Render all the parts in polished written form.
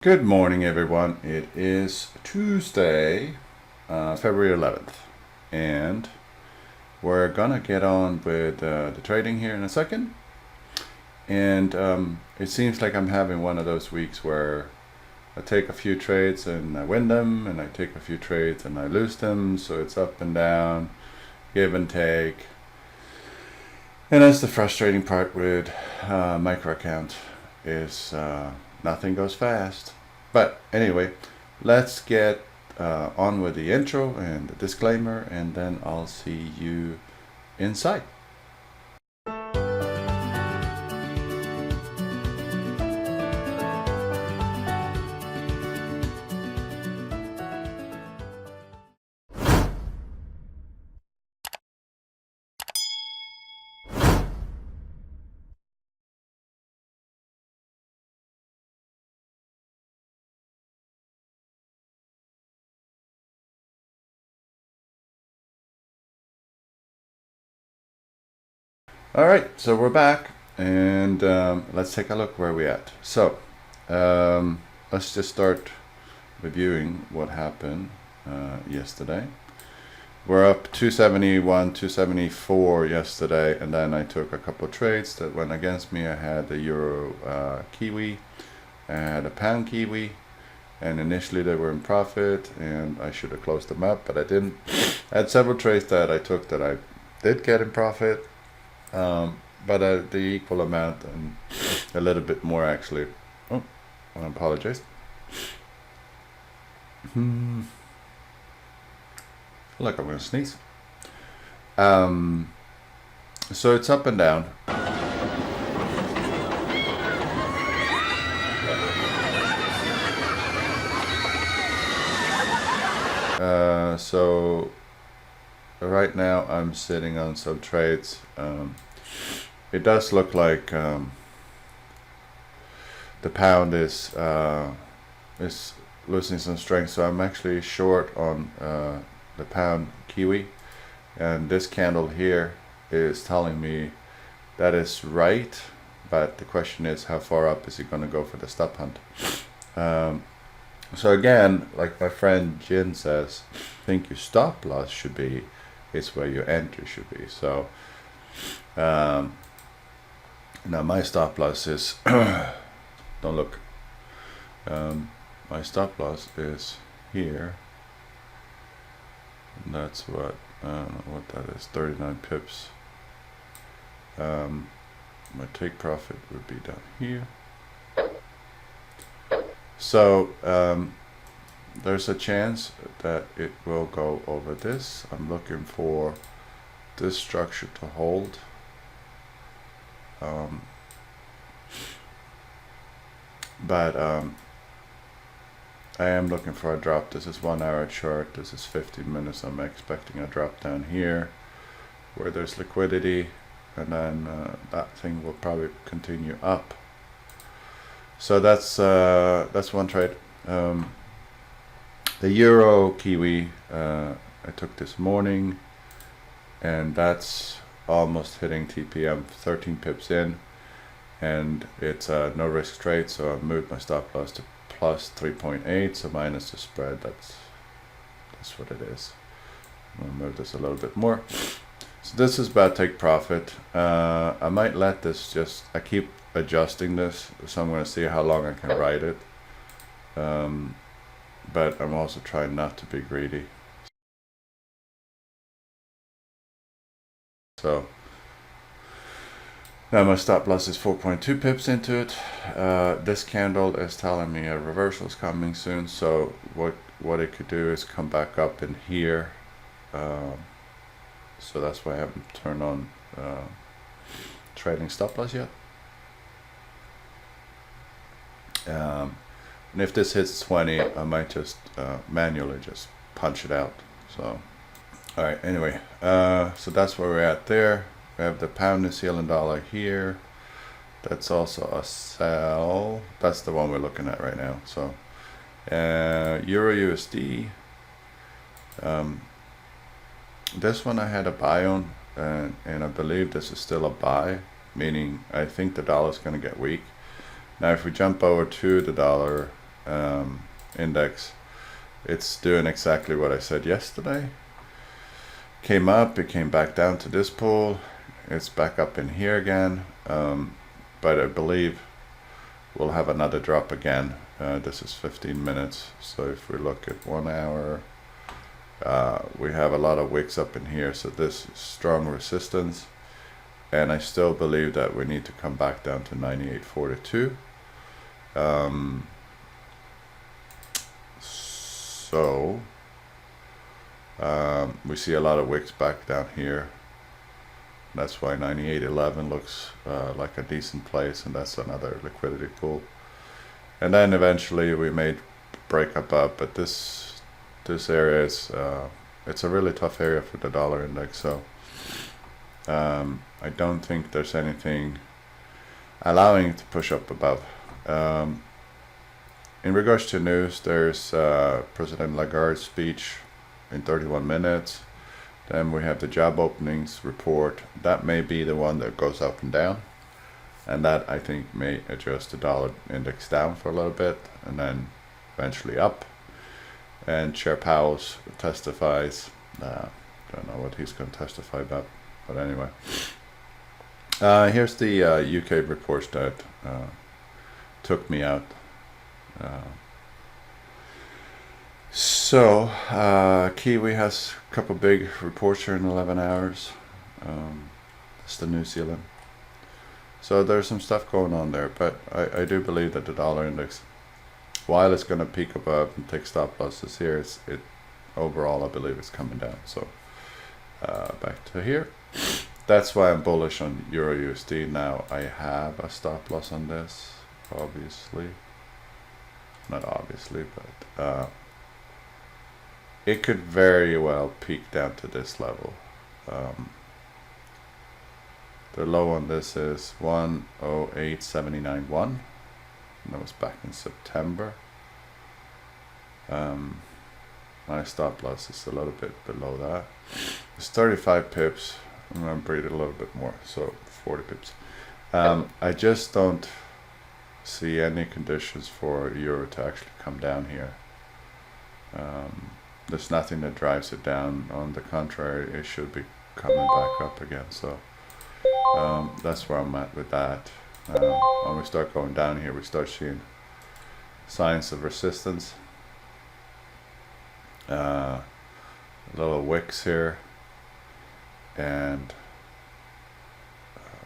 Good morning, everyone. It is Tuesday, February 11th, and we're gonna get on with the trading here in a second. And it seems like I'm having one of those weeks where I take a few trades and I win them, and I take a few trades and I lose them. So it's up and down, give and take. And that's the frustrating part with micro account is nothing goes fast. But anyway, let's get on with the intro and the disclaimer, and then I'll see you inside. All right, so we're back, and let's take a look where we're at. So let's just start reviewing what happened yesterday. We're up 271, 274 yesterday, and then I took a couple of trades that went against me. I had the Euro Kiwi, I had a Pound Kiwi, and initially they were in profit, and I should have closed them up, but I didn't. I had several trades that I took that I did get in profit. But the equal amount and a little bit more actually. Oh, I apologize. I feel like I'm gonna sneeze. So it's up and down. So right now I'm sitting on some trades. It does look like the pound is losing some strength, so I'm actually short on the pound Kiwi, and this candle here is telling me that is right, but the question is how far up is he going to go for the stop hunt. So again, like my friend Djinn says, I think your stop loss should be is where your entry should be. So now my stop loss is don't look, my stop loss is here, and that's what I don't know what that is, 39 pips. My take profit would be down here. So there's a chance that it will go over this. I'm looking for this structure to hold. But I am looking for a drop. This is 1 hour chart. This is 15 minutes. I'm expecting a drop down here where there's liquidity, and then that thing will probably continue up. So that's one trade. The Euro Kiwi I took this morning, and that's almost hitting TPM, 13 pips in, and it's a no risk trade, so I moved my stop loss to plus 3.8, so minus the spread. That's what it is. I'm gonna move this a little bit more. So this is about take profit. I might let this just, I keep adjusting this, so I'm going to see how long I can ride it, but I'm also trying not to be greedy. So now my stop loss is 4.2 pips into it. This candle is telling me a reversal is coming soon, so what it could do is come back up in here. So that's why I haven't turned on trading stop loss yet. And if this hits 20, I might just manually just punch it out. So all right, anyway, so that's where we're at there. We have the pound New Zealand dollar here. That's also a sell. That's the one we're looking at right now. So EURUSD, this one I had a buy on, and I believe this is still a buy, meaning I think the dollar is going to get weak. Now if we jump over to the dollar, index, it's doing exactly what I said yesterday. Came up, it came back down to this pool, it's back up in here again, but I believe we'll have another drop again. This is 15 minutes, so if we look at 1 hour, we have a lot of wicks up in here, so this is strong resistance, and I still believe that we need to come back down to 98.42. So we see a lot of wicks back down here. That's why 98.11 looks like a decent place, and that's another liquidity pool. And then eventually we may break up, but this area is it's a really tough area for the dollar index. So I don't think there's anything allowing it to push up above. In regards to news, there's President Lagarde's speech in 31 minutes. Then we have the job openings report. That may be the one that goes up and down, and that I think may adjust the dollar index down for a little bit and then eventually up. And Chair Powell testifies. Don't know what he's going to testify about, but anyway. Here's the UK reports that took me out. Kiwi has a couple big reports here in 11 hours. It's the New Zealand. So there's some stuff going on there, but I do believe that the dollar index, while it's going to peak above and take stop losses here, it overall I believe it's coming down. So back to here. That's why I'm bullish on EURUSD. Now I have a stop loss on this, obviously. Not obviously, but it could very well peak down to this level. The low on this is 108.791, and that was back in September. My stop loss is a little bit below that. It's 35 pips. I'm gonna breed it a little bit more, so 40 pips. I just don't see any conditions for euro to actually come down here. There's nothing that drives it down. On the contrary, it should be coming back up again. So that's where I'm at with that. When we start going down here, we start seeing signs of resistance. Little wicks here, and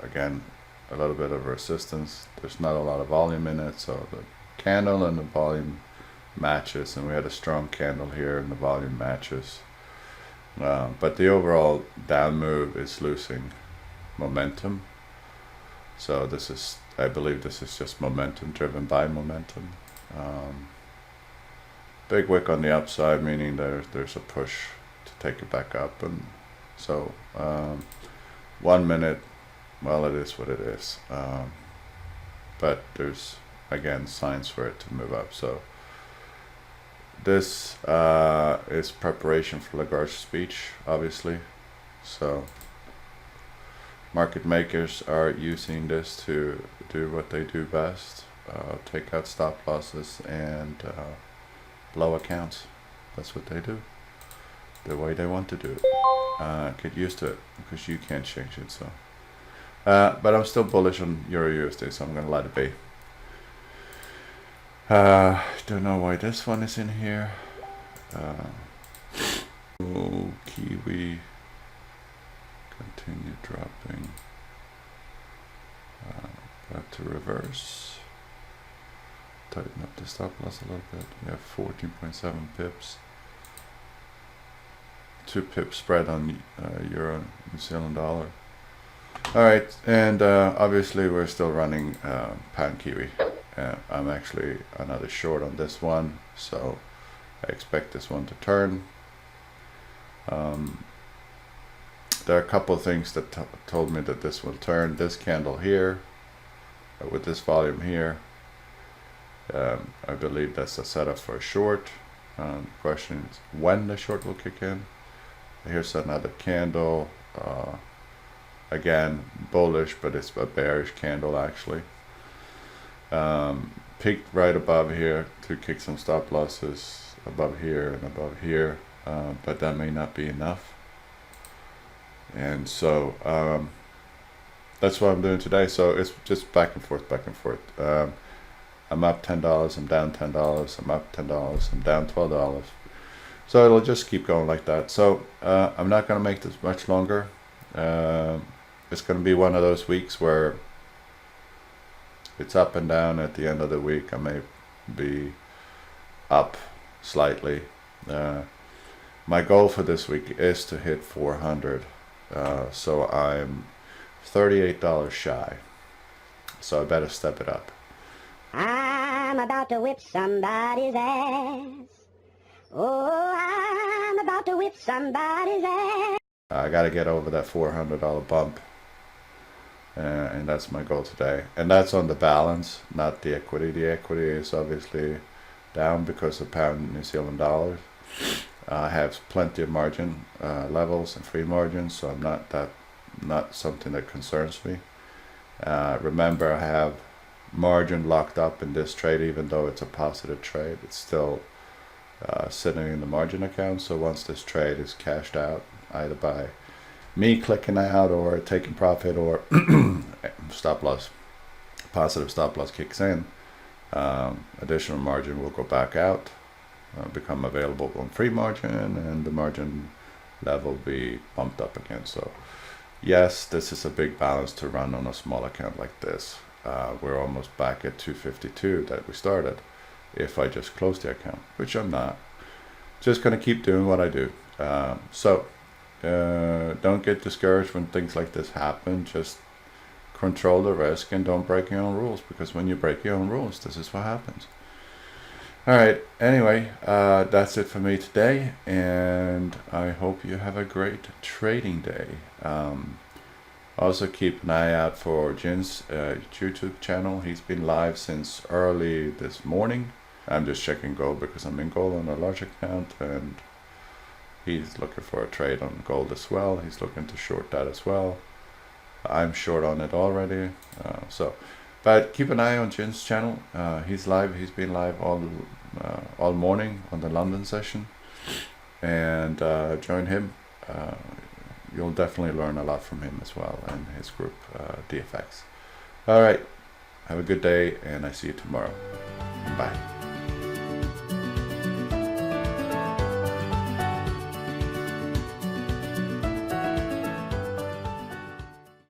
again a little bit of resistance. There's not a lot of volume in it, so the candle and the volume matches, and we had a strong candle here and the volume matches, but the overall down move is losing momentum. So this is, I believe this is just momentum, driven by momentum. Big wick on the upside, meaning there's a push to take it back up, and so 1 minute, well, it is what it is, but there's again signs for it to move up. So this is preparation for Lagarde's speech, obviously. So market makers are using this to do what they do best, take out stop losses and blow accounts. That's what they do, the way they want to do it. Get used to it, because you can't change it. So but I'm still bullish on EURUSD, so I'm gonna let it be. Don't know why this one is in here. Kiwi continue dropping. Back to reverse. Tighten up the stop loss a little bit. We have 14.7 pips. 2 pip spread on euro New Zealand dollar. Alright, and obviously we're still running pound kiwi. I'm actually another short on this one, so I expect this one to turn. There are a couple of things that told me that this will turn. This candle here, with this volume here, I believe that's a setup for a short. The question is when the short will kick in. Here's another candle. Again, bullish, but it's a bearish candle actually. peaked right above here to kick some stop losses above here and above here, but that may not be enough. And so that's what I'm doing today. So it's just back and forth, back and forth. I'm up $10, I'm down $10, I'm up $10, I'm down $12. So it'll just keep going like that. So I'm not going to make this much longer. It's going to be one of those weeks where it's up and down. At the end of the week I may be up slightly. My goal for this week is to hit 400. So I'm $38 shy. So I better step it up. I'm about to whip somebody's ass. Oh, I'm about to whip somebody's ass. I got to get over that $400 bump. And that's my goal today. And that's on the balance, not the equity. The equity is obviously down because of pound New Zealand dollars. I have plenty of margin levels and free margins, so I'm not something that concerns me. Remember, I have margin locked up in this trade. Even though it's a positive trade, it's still sitting in the margin account. So once this trade is cashed out, either by me clicking out or taking profit or stop loss, positive stop loss kicks in, additional margin will go back out, become available on free margin, and the margin level be bumped up again. So yes, this is a big balance to run on a small account like this. We're almost back at 252 that we started if I just close the account, which I'm not. Just gonna keep doing what I do. Don't get discouraged when things like this happen. Just control the risk and don't break your own rules, because when you break your own rules, this is what happens. All right, anyway, that's it for me today, and I hope you have a great trading day. Also keep an eye out for Djinn's YouTube channel. He's been live since early this morning. I'm just checking gold because I'm in gold on a large account, and he's looking for a trade on gold as well. He's looking to short that as well. I'm short on it already. But keep an eye on Djinn's channel. He's live. He's been live all morning on the London session, and join him. You'll definitely learn a lot from him as well and his group, DFX. All right. Have a good day, and I see you tomorrow. Bye.